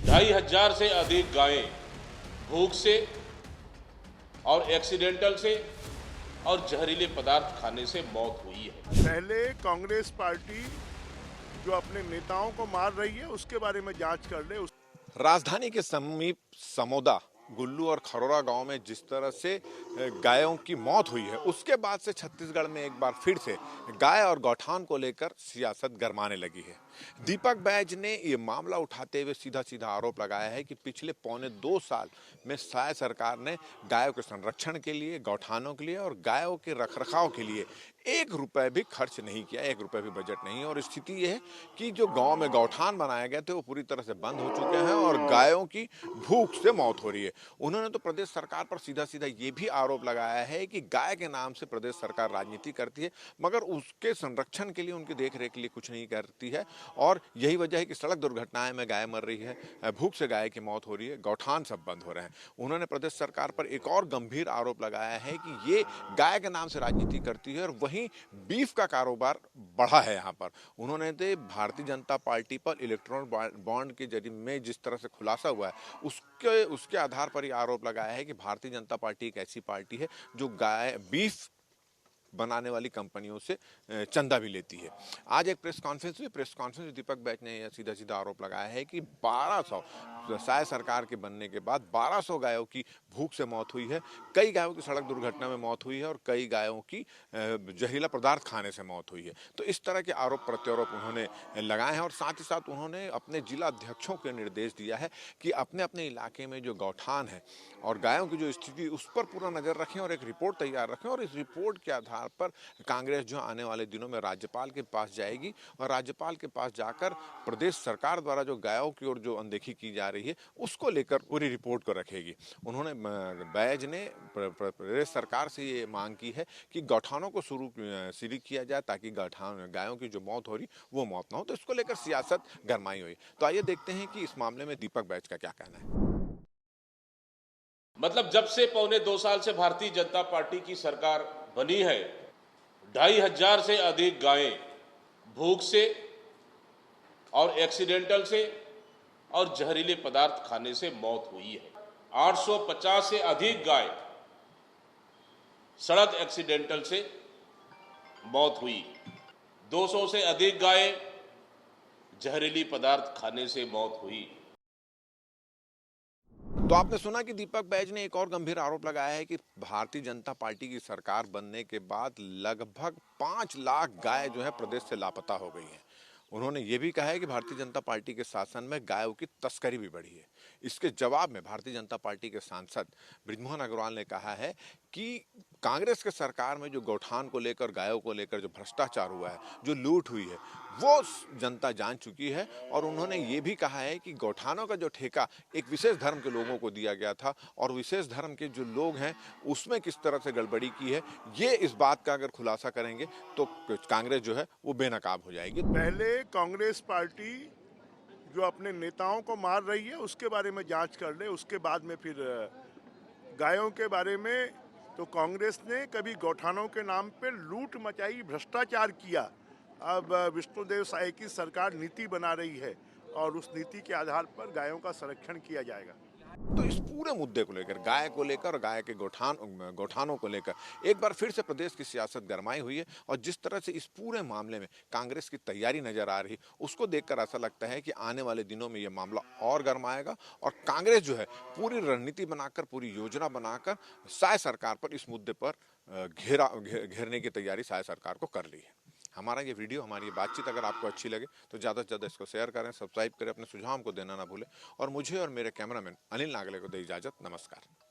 2,500 से अधिक गायें भूख से और एक्सीडेंटल से और जहरीले पदार्थ खाने से मौत हुई है। पहले कांग्रेस पार्टी जो अपने नेताओं को मार रही है उसके बारे में जांच कर ले। राजधानी के समीप समोदा, गुल्लू और खरोरा गांव में जिस तरह से गायों की मौत हुई है, उसके बाद से छत्तीसगढ़ में एक बार फिर से गाय और गौठान को लेकर सियासत गरमाने लगी है। दीपक बैज ने ये मामला उठाते हुए सीधा सीधा आरोप लगाया है कि पिछले पौने 2 साल में साय सरकार ने गायों के संरक्षण के लिए, गौठानों के लिए और गायों के रखरखाव के लिए 1 रुपए भी खर्च नहीं किया, 1 रुपए भी बजट नहीं। और स्थिति ये है कि जो गांव में गौठान बनाए गए थे वो पूरी तरह से बंद हो चुके हैं और गायों की भूख से मौत हो रही है। उन्होंने तो प्रदेश सरकार पर सीधा सीधा ये भी आरोप लगाया है कि गाय के नाम से प्रदेश सरकार राजनीति करती है, मगर उसके संरक्षण के लिए, उनकी देखरेख के लिए कुछ नहीं करती है। और यही वजह है कि सड़क दुर्घटनाएं में गाय मर रही है, भूख से गाय की मौत हो रही है, गौठान सब बंद हो रहे हैं। उन्होंने प्रदेश सरकार पर एक और गंभीर आरोप लगाया है कि ये गाय के नाम से राजनीति करती है और वहीं बीफ का कारोबार बढ़ा है यहाँ पर। उन्होंने तो भारतीय जनता पार्टी पर इलेक्ट्रॉनिक बॉन्ड के जरिए में जिस तरह से खुलासा हुआ है उसके आधार पर यह आरोप लगाया है कि भारतीय जनता पार्टी एक ऐसी पार्टी है जो गाय बीफ बनाने वाली कंपनियों से चंदा भी लेती है। आज एक प्रेस कॉन्फ्रेंस में दीपक बैज ने यह सीधा सीधा आरोप लगाया है कि 1200 साय सरकार के बनने के बाद 1200 गायों की भूख से मौत हुई है, कई गायों की सड़क दुर्घटना में मौत हुई है और कई गायों की जहरीला पदार्थ खाने से मौत हुई है। तो इस तरह के आरोप प्रत्यारोप उन्होंने लगाए हैं और साथ ही साथ उन्होंने अपने जिला अध्यक्षों को निर्देश दिया है कि अपने अपने इलाके में जो गौठान है और गायों की जो स्थिति उस पर पूरा नजर रखें और एक रिपोर्ट तैयार रखें। और इस रिपोर्ट के आधार पर कांग्रेस जो आने वाले दिनों में राज्यपाल के पास जाएगी और राज्यपाल के पास जाकर प्रदेश सरकार द्वारा जो गायों की ओर जो अनदेखी की जा रही है उसको लेकर पूरी रिपोर्ट को रखेगी। उन्होंने बैज ने प्रदेश सरकार से ये मांग की है कि गौठानों को शुरू किया जाए ताकि गायों की जो मौत हो रही वो मौत ना हो। तो इसको लेकर सियासत गरमाई हुई। तो आइए देखते हैं कि इस मामले में दीपक बैज का क्या कहना है। मतलब जब से पौने 2 साल से भारतीय जनता पार्टी की सरकार बनी है, 2,500 से अधिक गायें भूख से और एक्सीडेंटल से और जहरीले पदार्थ खाने से मौत हुई है। 850 से अधिक गाय सड़क एक्सीडेंटल से मौत हुई, 200 से अधिक गाय जहरीली पदार्थ खाने से मौत हुई। तो आपने सुना कि दीपक बैज ने एक और गंभीर आरोप लगाया है कि भारतीय जनता पार्टी की सरकार बनने के बाद लगभग 5 लाख गाय जो है प्रदेश से लापता हो गई हैं। उन्होंने ये भी कहा है कि भारतीय जनता पार्टी के शासन में गायों की तस्करी भी बढ़ी है। इसके जवाब में भारतीय जनता पार्टी के सांसद बृजमोहन अग्रवाल ने कहा है कि कांग्रेस के सरकार में जो गौठान को लेकर, गायों को लेकर जो भ्रष्टाचार हुआ है, जो लूट हुई है, वो जनता जान चुकी है। और उन्होंने ये भी कहा है कि गौठानों का जो ठेका एक विशेष धर्म के लोगों को दिया गया था और विशेष धर्म के जो लोग हैं उसमें किस तरह से गड़बड़ी की है, ये इस बात का अगर खुलासा करेंगे तो कांग्रेस जो है वो बेनकाब हो जाएगी। पहले कांग्रेस पार्टी जो अपने नेताओं को मार रही है उसके बारे में जांच कर ले। उसके बाद में फिर गायों के बारे में तो कांग्रेस ने कभी गौठानों के नाम पे लूट मचाई, भ्रष्टाचार किया। अब विष्णुदेव साय की सरकार नीति बना रही है और उस नीति के आधार पर गायों का संरक्षण किया जाएगा। तो इस पूरे मुद्दे को लेकर, गाय को लेकर और गाय के गौठानों को लेकर एक बार फिर से प्रदेश की सियासत गरमाई हुई है। और जिस तरह से इस पूरे मामले में कांग्रेस की तैयारी नजर आ रही उसको देखकर ऐसा लगता है कि आने वाले दिनों में यह मामला और गरमाएगा और कांग्रेस जो है पूरी रणनीति बनाकर, पूरी योजना बनाकर साय सरकार पर इस मुद्दे पर घेरने की तैयारी साय सरकार को कर ली है। हमारा ये वीडियो, हमारी ये बातचीत अगर आपको अच्छी लगे तो ज़्यादा से ज़्यादा इसको शेयर करें, सब्सक्राइब करें, अपने सुझाव हमको देना ना भूलें। और मुझे और मेरे कैमरामैन अनिल नागले को दे इजाज़त। नमस्कार।